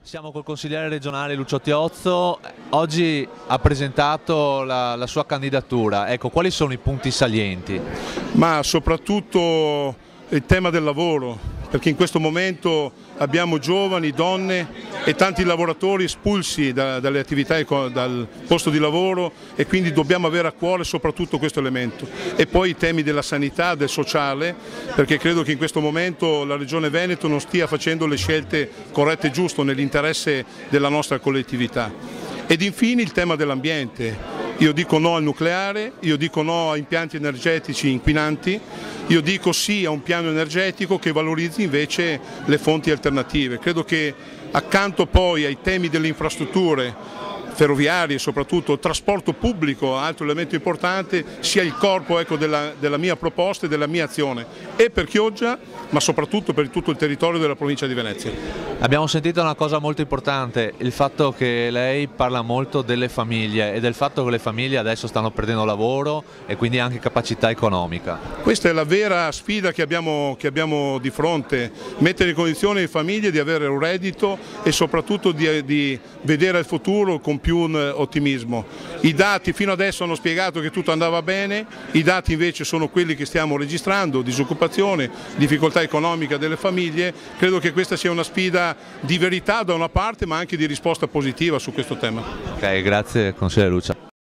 Siamo col consigliere regionale Lucio Tiozzo, oggi ha presentato la sua candidatura, ecco, quali sono i punti salienti? Ma soprattutto il tema del lavoro, perché in questo momento abbiamo giovani, donne e tanti lavoratori espulsi dalle attività, dal posto di lavoro, e quindi dobbiamo avere a cuore soprattutto questo elemento. E poi i temi della sanità, del sociale, perché credo che in questo momento la Regione Veneto non stia facendo le scelte corrette e giuste nell'interesse della nostra collettività. Ed infine il tema dell'ambiente. Io dico no al nucleare, io dico no a impianti energetici inquinanti, io dico sì a un piano energetico che valorizzi invece le fonti alternative. Credo che accanto poi ai temi delle infrastrutture ferroviarie, soprattutto trasporto pubblico, altro elemento importante, sia il corpo, ecco, della mia proposta e della mia azione, e per Chioggia, ma soprattutto per tutto il territorio della provincia di Venezia. Abbiamo sentito una cosa molto importante, il fatto che lei parla molto delle famiglie e del fatto che le famiglie adesso stanno perdendo lavoro e quindi anche capacità economica. Questa è la vera sfida che abbiamo di fronte, mettere in condizione le famiglie di avere un reddito e soprattutto di vedere il futuro con più ottimismo. I dati fino adesso hanno spiegato che tutto andava bene, i dati invece sono quelli che stiamo registrando: disoccupazione, difficoltà economica delle famiglie. Credo che questa sia una sfida di verità da una parte, ma anche di risposta positiva su questo tema. Ok, grazie consigliere Lucio.